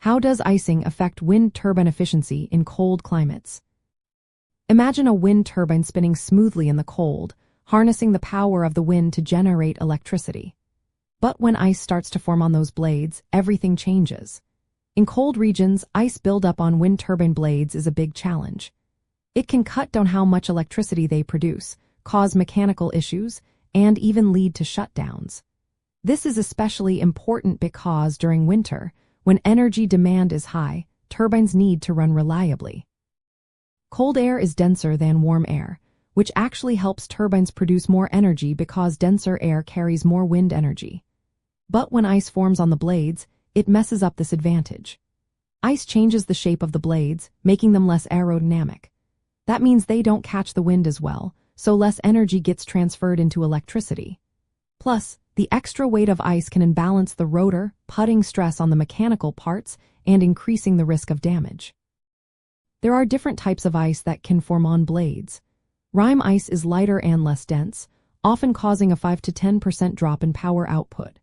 How does icing affect wind turbine efficiency in cold climates? Imagine a wind turbine spinning smoothly in the cold, harnessing the power of the wind to generate electricity. But when ice starts to form on those blades, everything changes. In cold regions, ice buildup on wind turbine blades is a big challenge. It can cut down how much electricity they produce, cause mechanical issues, and even lead to shutdowns. This is especially important because during winter, when energy demand is high, turbines need to run reliably. Cold air is denser than warm air, which actually helps turbines produce more energy because denser air carries more wind energy. But when ice forms on the blades, it messes up this advantage. Ice changes the shape of the blades, making them less aerodynamic. That means they don't catch the wind as well, so less energy gets transferred into electricity. Plus, the extra weight of ice can imbalance the rotor, putting stress on the mechanical parts and increasing the risk of damage. There are different types of ice that can form on blades. Rime ice is lighter and less dense, often causing a 5 to 10% drop in power output.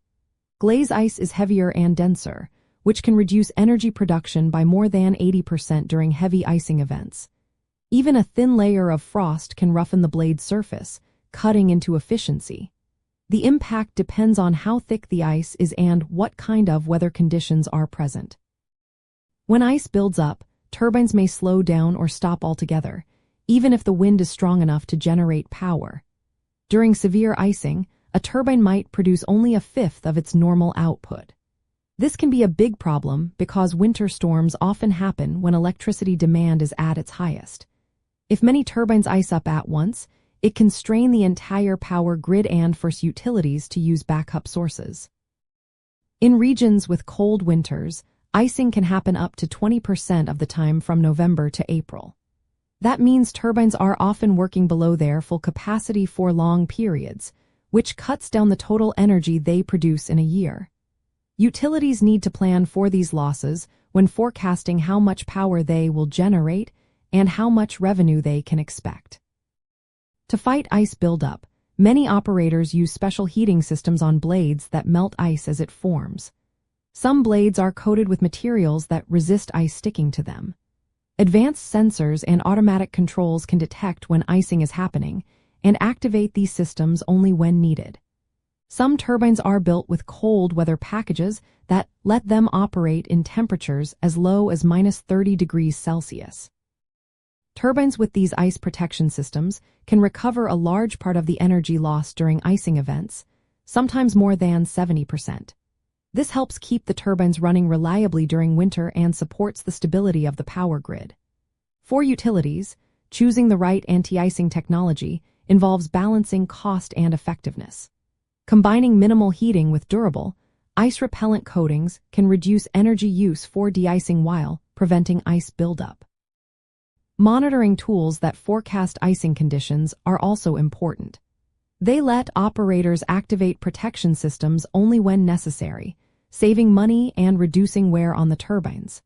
Glaze ice is heavier and denser, which can reduce energy production by more than 80% during heavy icing events. Even a thin layer of frost can roughen the blade's surface, cutting into efficiency. The impact depends on how thick the ice is and what kind of weather conditions are present. When ice builds up, turbines may slow down or stop altogether, even if the wind is strong enough to generate power. During severe icing, a turbine might produce only a fifth of its normal output. This can be a big problem because winter storms often happen when electricity demand is at its highest. If many turbines ice up at once, it can strain the entire power grid and force utilities to use backup sources. In regions with cold winters, icing can happen up to 20% of the time from November to April. That means turbines are often working below their full capacity for long periods, which cuts down the total energy they produce in a year. Utilities need to plan for these losses when forecasting how much power they will generate and how much revenue they can expect. To fight ice buildup, many operators use special heating systems on blades that melt ice as it forms. Some blades are coated with materials that resist ice sticking to them. Advanced sensors and automatic controls can detect when icing is happening and activate these systems only when needed. Some turbines are built with cold weather packages that let them operate in temperatures as low as -30 degrees Celsius. Turbines with these ice protection systems can recover a large part of the energy lost during icing events, sometimes more than 70%. This helps keep the turbines running reliably during winter and supports the stability of the power grid. For utilities, choosing the right anti-icing technology involves balancing cost and effectiveness. Combining minimal heating with durable, ice-repellent coatings can reduce energy use for de-icing while preventing ice buildup. Monitoring tools that forecast icing conditions are also important. They let operators activate protection systems only when necessary, saving money and reducing wear on the turbines.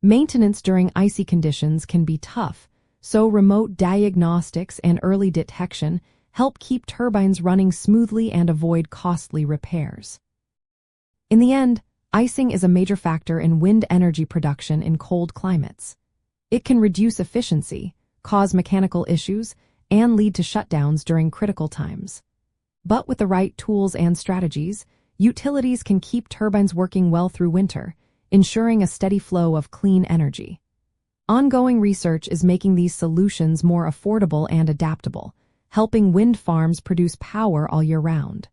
Maintenance during icy conditions can be tough, so remote diagnostics and early detection help keep turbines running smoothly and avoid costly repairs. In the end, icing is a major factor in wind energy production in cold climates. It can reduce efficiency, cause mechanical issues, and lead to shutdowns during critical times. But with the right tools and strategies, utilities can keep turbines working well through winter, ensuring a steady flow of clean energy. Ongoing research is making these solutions more affordable and adaptable, helping wind farms produce power all year round.